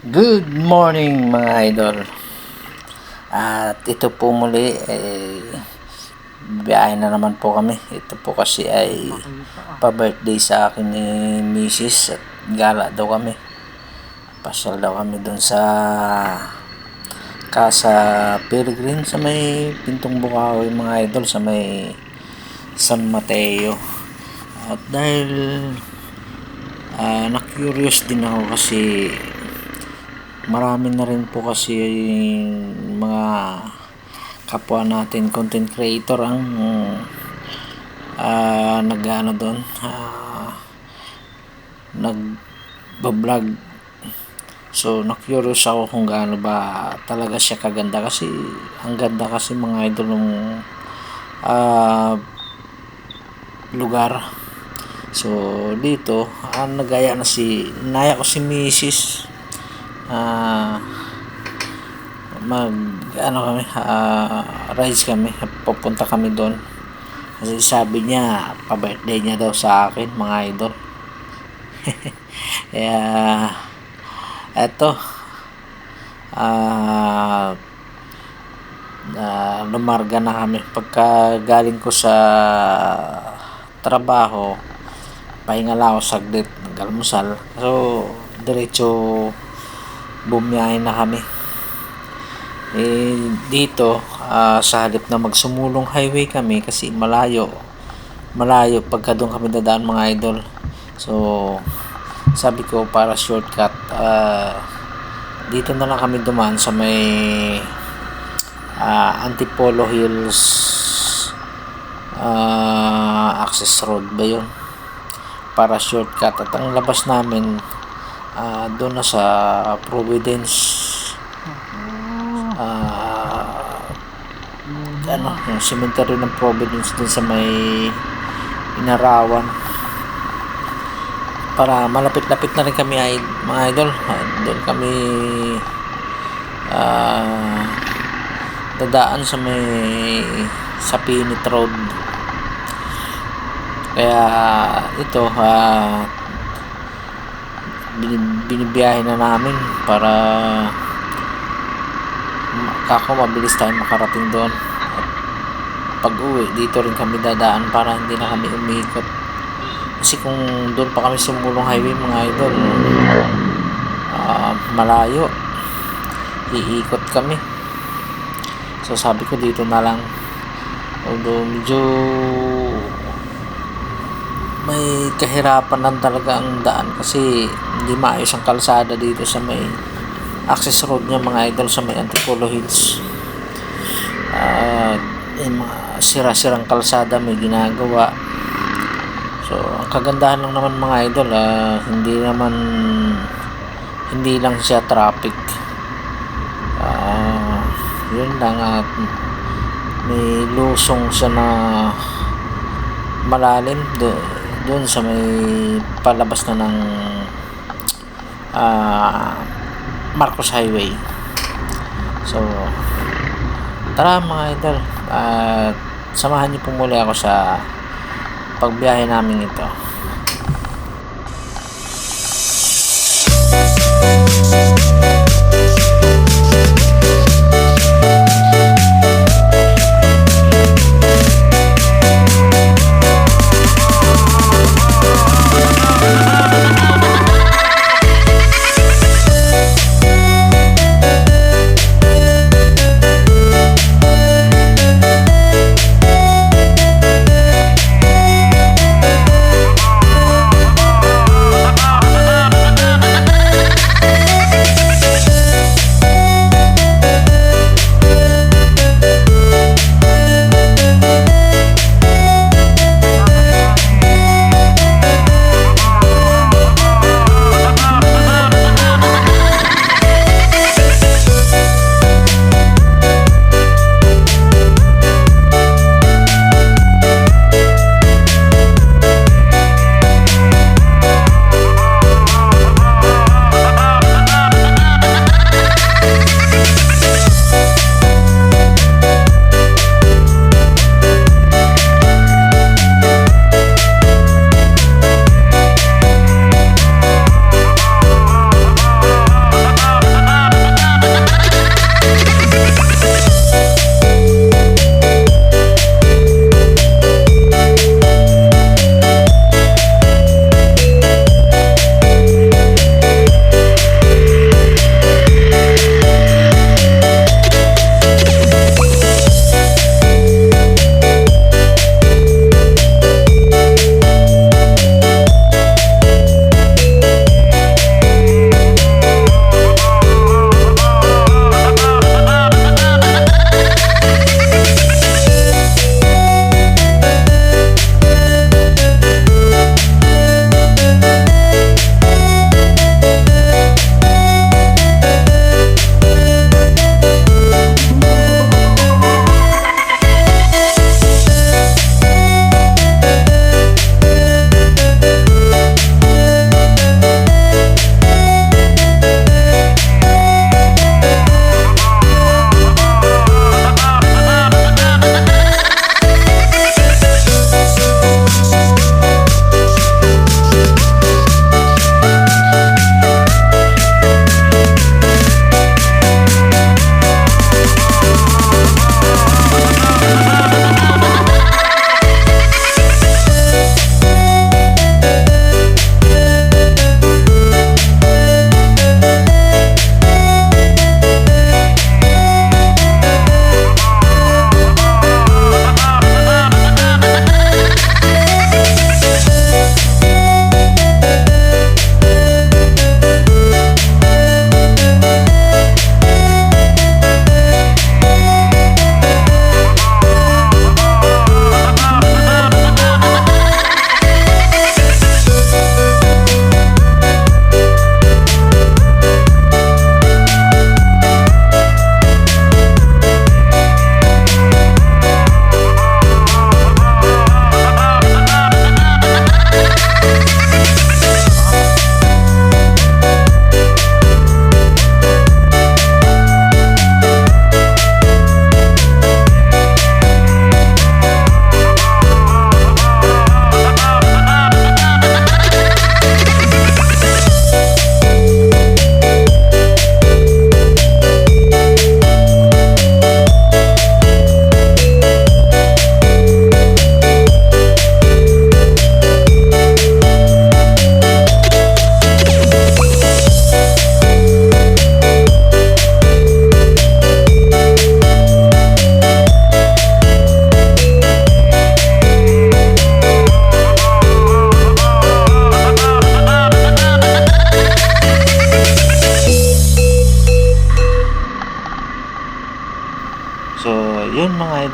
Good morning mga idol. At ito po muli biyahe na naman po kami. Ito po kasi ay pa-birthday sa akin ni Mrs. at gala daw kami. Pasyal daw kami doon sa Casa Peregrine sa may Pintong Bukawi mga idol, sa may San Mateo. At dahil na-curious din ako kasi marami na rin po kasi mga kapwa natin content creator ang nag-ano doon, nag-vlog. So na-curious ako kung gaano ba talaga siya kaganda, kasi ang ganda kasi mga idol ng lugar. So dito nagaya na naya ko si Mrs. Rides kami, pupunta kami doon kasi sabi niya pa-birthday niya daw sa akin mga idol. Kaya eto lumarga na kami. Pagka galing ko sa trabaho, pahinga lang ako saglit, nag-almusal, so diretso bumiyahe na kami. Dito sa halip na magsumulong highway kami, kasi malayo pagka doon kami dadaan mga idol. So sabi ko para shortcut, dito na lang kami dumaan sa may Antipolo Hills access road ba yun, para shortcut. At ang labas namin doon na sa Providence, yung cemetery ng Providence doon sa may Inarawan, para malapit-lapit na rin kami mga idol. Doon kami dadaan sa may Sapinit Road. Kaya ito binibiyahe na namin para mabilis tayo makarating doon. At pag uwi dito rin kami dadaan para hindi na kami umikot, kasi kung doon pa kami sumulong highway mga idol, malayo, iikot kami. So sabi ko dito na lang, although medyo may kahirapan lang talaga ang daan, kasi hindi maayos ang kalsada dito sa may access road niya mga idol, sa may Antipolo Hills. Yung mga sira-sirang kalsada may ginagawa. So ang kagandahan lang naman mga idol, hindi lang siya traffic, yun lang, at may lusong siya na malalim doon sa may palabas na ng Marcos Highway. So tara mga idol, samahan niyo po muli ako sa pagbiyahe namin ito.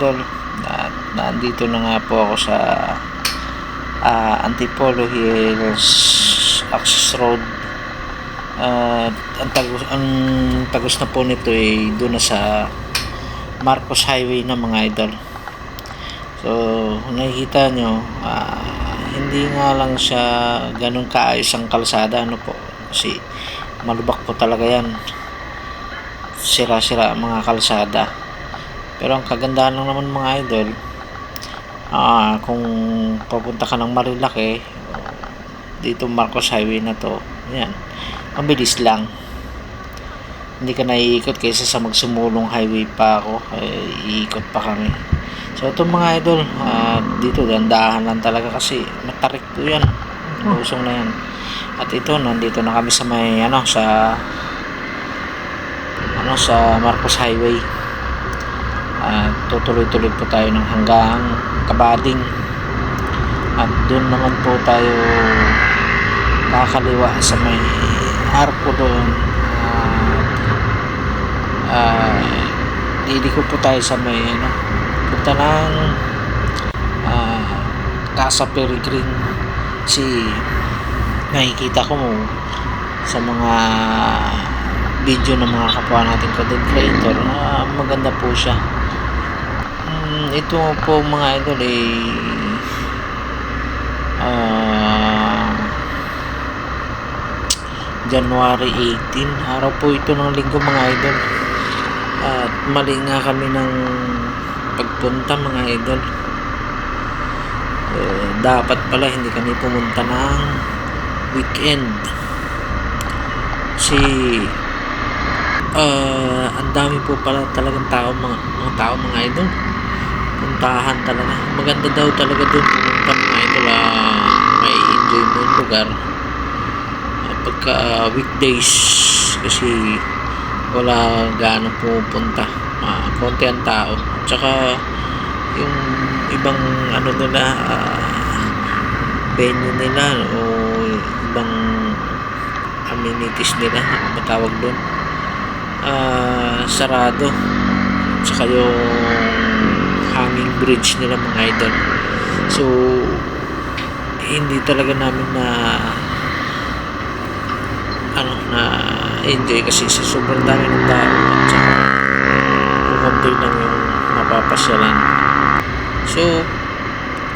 idol, at nandito na nga po ako sa Antipolo Hills Access Road. Ang tagos na po nito ay doon na sa Marcos Highway na mga idol. So nakikita nyo, hindi nga lang siya ganun kaayos ang kalsada, ano po, kasi malubak po talaga yan, sira-sira ang mga kalsada. Pero ang kagandahan lang naman mga idol, kung papunta ka ng Marilake, dito Marcos Highway na to, yan, mabilis lang, hindi ka naiikot kaysa sa magsumulong highway pa ako, iikot pa kami. So ito mga idol, dito dandahan lang talaga kasi matarik po yan, lusong na yan. At ito, nandito na kami sa may sa Marcos Highway. Tutuloy-tuloy po tayo ng hanggang Kabading, at doon naman po tayo kakaliwa sa may arko doon. Liliko po tayo sa may punta ng Casa Peregrine. Si nakikita ko sa mga video ng mga kapwa nating content creator, maganda po siya. Ito po mga idol January 18, araw po ito ng linggo mga idol, at mali nga kami ng pagpunta mga idol. Dapat pala hindi kami pumunta ng weekend kasi ang dami po pala talagang mga tao mga idol, puntahan talaga, maganda daw talaga doon pumunta mga idol. May enjoy mo yung lugar pagka weekdays kasi wala gaano pupunta, konti ang tao, tsaka yung ibang nila, venue nila o ibang amenities nila, matawag doon, sarado, tsaka yung hanging bridge nila mga idol. So hindi talaga namin na enjoy kasi sa sobrang dami ng tao, at saka kukunti lang yung mapapasyalan. So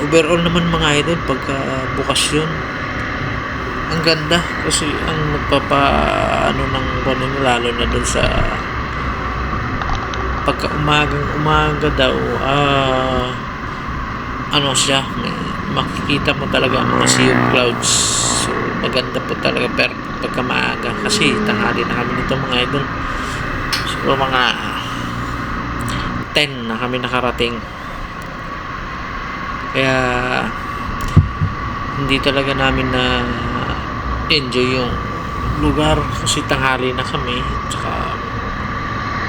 overall naman mga idol, pagka bukas yun, ang ganda kasi ang ng ganun, lalo na dun sa pagka umaga daw, siya, makikita mo talaga ang mga sea of clouds. So maganda po talaga, pero pagka maaga, kasi tanghali na kami nito mga idol, so mga 10 na kami nakarating, kaya hindi talaga namin na enjoy yung lugar kasi tanghali na kami, tsaka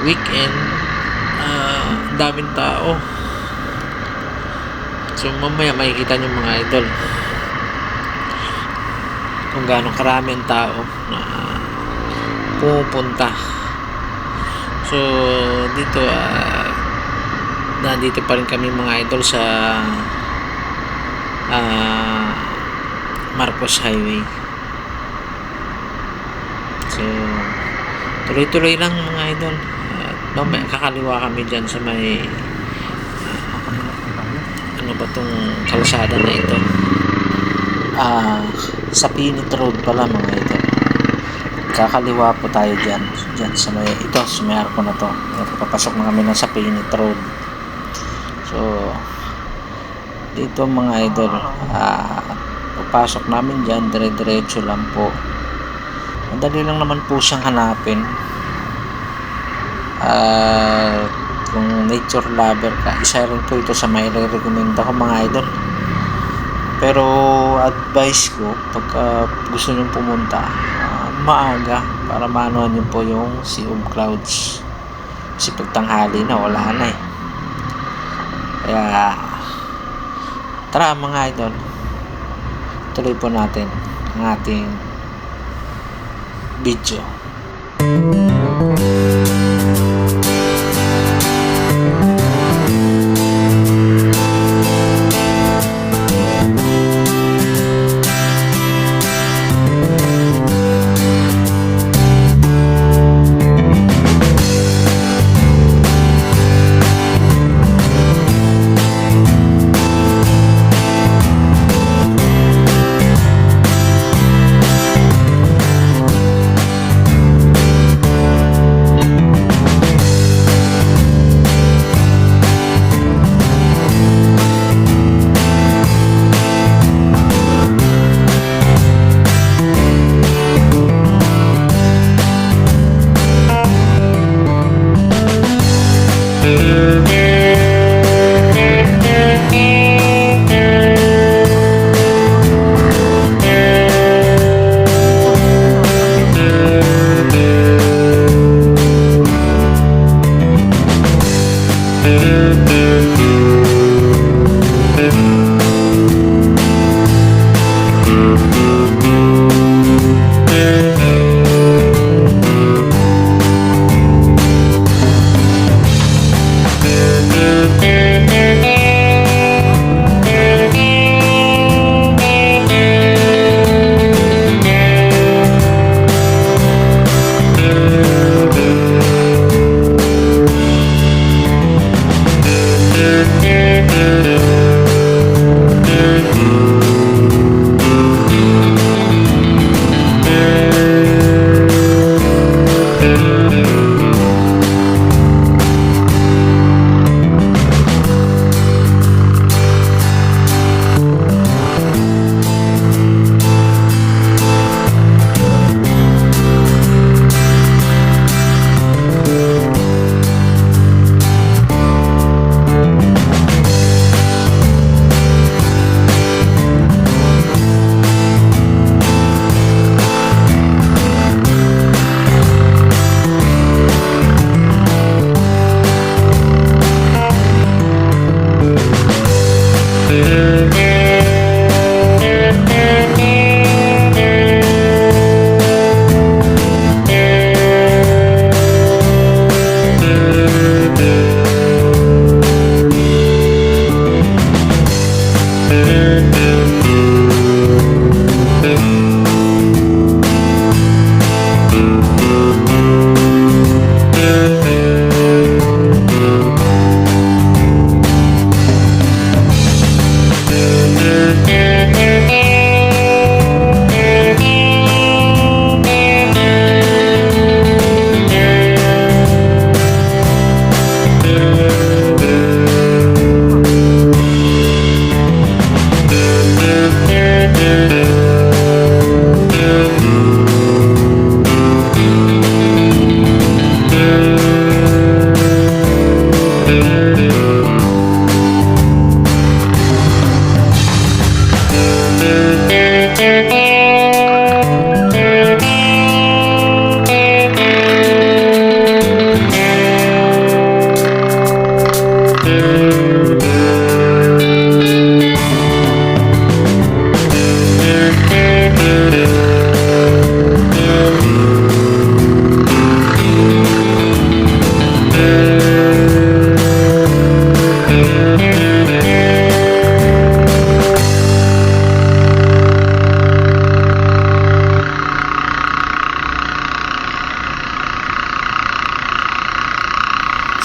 weekend, daming tao. So mamaya makikita nyo mga idol kung gaano karami ang tao na pumupunta. So dito nandito pa rin kami mga idol sa Marcos Highway. So tuloy-tuloy lang mga idol, mamaya kakaliwa kami dyan sa may tong kalsada na ito, sa Pinit Road pala mga idol. Kakaliwa po tayo dyan sa may arko na to, papasok na kami na sa Pinit Road. So dito mga idol, papasok namin dyan, dire-diretso lang po, madali lang naman po siyang hanapin. Kung nature lover ka, isa rin po ito sa may recommend ko mga idol. Pero advice ko, pagka gusto nyo pumunta, maaga, para maanohan nyo po yung sea of clouds, kasi pag tanghali na wala na Kaya tara mga idol, tuloy po natin ang ating video.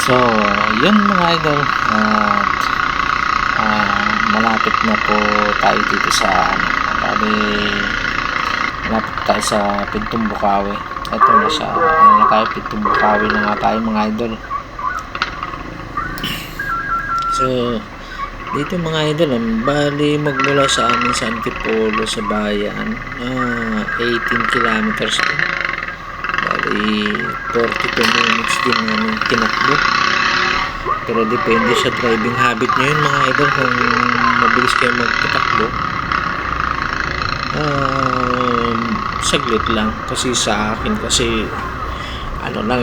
So, yun mga idol. At malapit na po tayo dito sa malapit tayo sa Pintong Bukawi. Ito na siya. Na tayo, Pintong Bukawi na nga tayo mga idol. So, dito mga idol, bali magmula sa amin sa Antipolo sa bayan, 18 kilometers din. Bali 42 minutes din namin tinakbo. Pero depende sa driving habit nyo yun mga idol, kung mabilis kayo magpatakbo. Saglit lang kasi sa akin kasi ano lang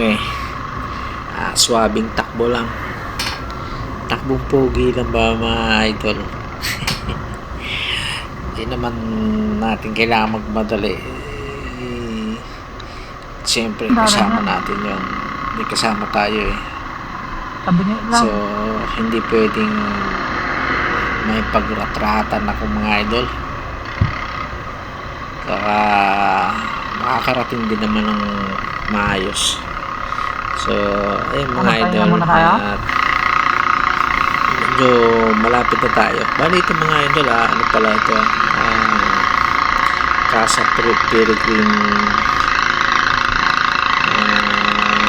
swabing takbo lang. Takbong pogi lang ba mga idol? Hindi naman natin kailangan magmadali. Siyempre kasama natin yun. Hindi kasama tayo So hindi pwedeng may pagratratan ako mga idol. Saka makakarating din naman ng maayos. So ayun mga idol, at medyo malapit na tayo. Bali ito mga idol, ano pala ito, Casa Peregrine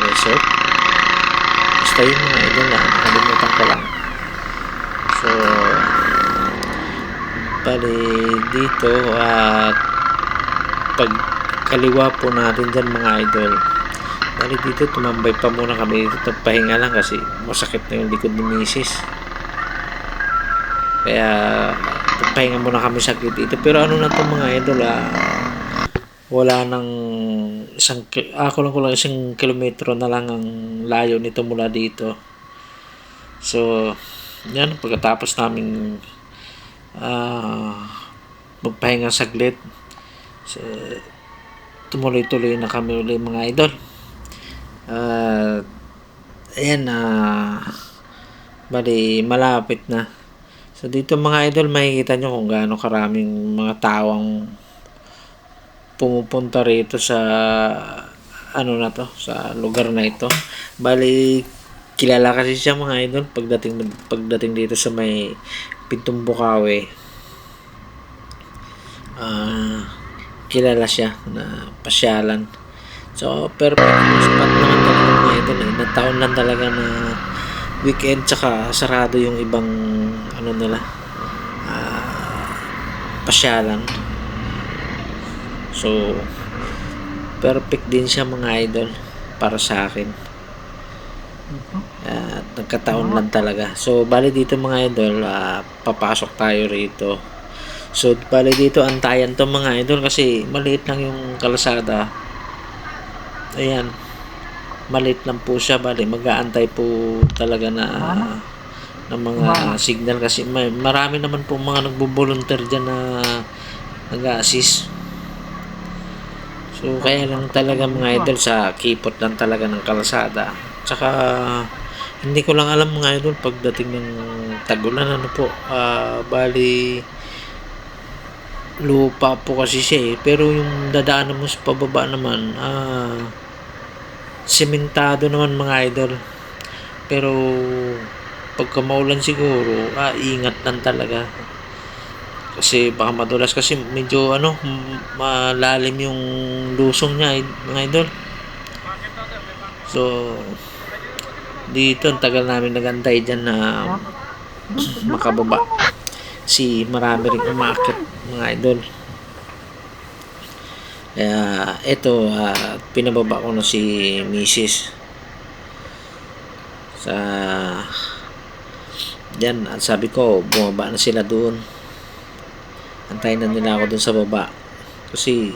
Resort. Basta yun mga idol, nakalimutan ko lang. So bali dito, at pag kaliwa po natin dyan mga idol, bali dito tumambay pa muna kami dito, pahinga lang kasi masakit na yung likod ni misis. Kaya pahinga muna kami saglit dito. Pero ano na to mga idol, wala nang isang kilometro na lang ang layo nito mula dito. So yan, pagkatapos namin magpahinga saglit, so, tumuloy-tuloy na kami ulit mga idol. Ayan, bali malapit na. So dito mga idol, makikita nyo kung gaano karaming mga tawang pumupunta rito sa sa lugar na ito. Bali kilala kasi siya mga idol pagdating dito sa may Pintong Bukawi. Kilala siya na pasyalan. So, perfect yung spot naman talaga mga idol eh. Nataon lang talaga na weekend tsaka sarado yung ibang ano nila, pasyalan. So, perfect din siya mga idol para sa akin. At nagkataon lang talaga. So, bali dito mga idol, papasok tayo rito. So, bali dito antayan to mga idol kasi maliit lang yung kalsada. Ayan. Maliit lang po siya. Bali, mag-aantay po talaga na ng mga signal kasi marami naman po mga nagbo-volunteer dyan na nag-a-assist. So, kaya lang talaga mga idol sa kipot lang talaga ng kalsada. Tsaka, hindi ko lang alam mga idol pagdating ng tagulan ano po. Bali, lupa po kasi siya eh. Pero yung dadaanan mo sa pababa naman, sementado naman mga idol. Pero, pagka maulan siguro, ingat lang talaga. Kasi baka madulas kasi medyo malalim yung lusong niya mga idol. So dito ang tagal namin nagantay dyan na makababa si marami rin umakit mga idol. Kaya eto pinababa ko na si Mrs. sa dyan at sabi ko bumaba na sila doon. Antayin na nila ako dun sa baba kasi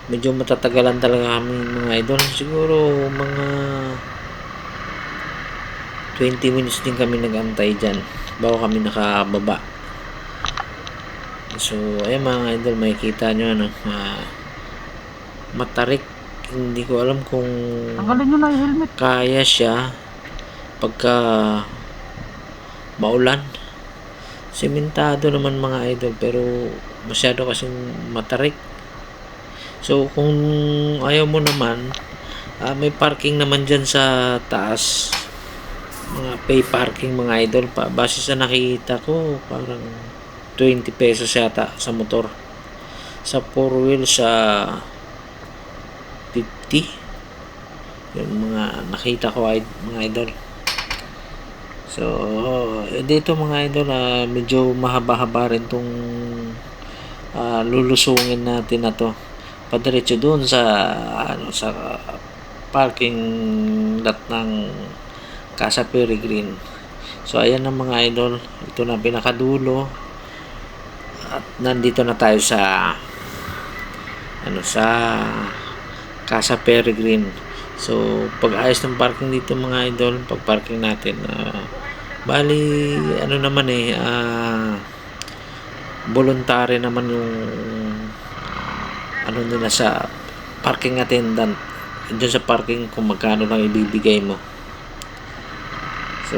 medyo matatagalan talaga kami mga idol. Siguro mga 20 minutes din kami nag-antay dyan bago kami nakababa. So ayan mga idol, makikita nyo matarik. Hindi ko alam kung kaya siya pagka maulan. Sementado naman mga idol pero masyado kasing matarik. So kung ayaw mo naman, may parking naman dyan sa taas, mga pay parking mga idol pa. Base sa nakikita ko parang 20 pesos yata sa motor, sa 4 wheel sa 50 yung mga nakita ko mga idol. So dito mga idol, medyo mahaba-haba rin tong lulusungin natin na to padiretso doon sa sa parking lot ng Casa Peregrine. So ayan na mga idol, ito na pinakadulo at nandito na tayo sa sa Casa Peregrine. So pag ayos ng parking dito mga idol, pag parking natin bali naman voluntary naman yung nila sa parking attendant dyan sa parking kung magkano lang ibibigay mo. So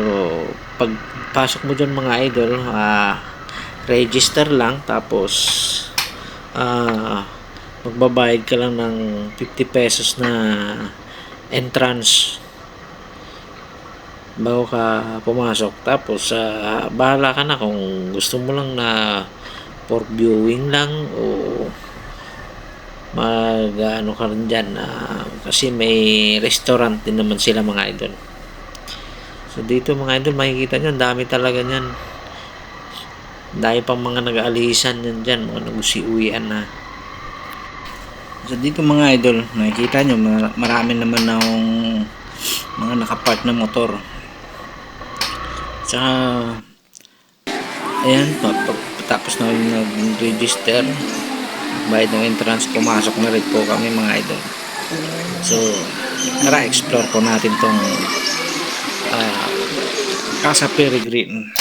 pag pasok mo dyan mga idol, register lang tapos magbabayad ka lang ng 50 pesos na entrance bago ka pumasok. Tapos bahala ka na kung gusto mo lang na for viewing lang o ka rin dyan kasi may restaurant din naman sila mga idol. So dito mga idol, makikita nyo ang dami talaga nyan, dahil pang mga nag-aalisan yan dyan, mga nag-uwi-uwian na. So dito mga idol, nakikita nyo marami naman akong mga nakapark na motor. Tsaka ayan, tapos na nag-register, bayad ng entrance, pumasok na rin po kami mga idol. So tara, explore po natin tong Casa Peregrine.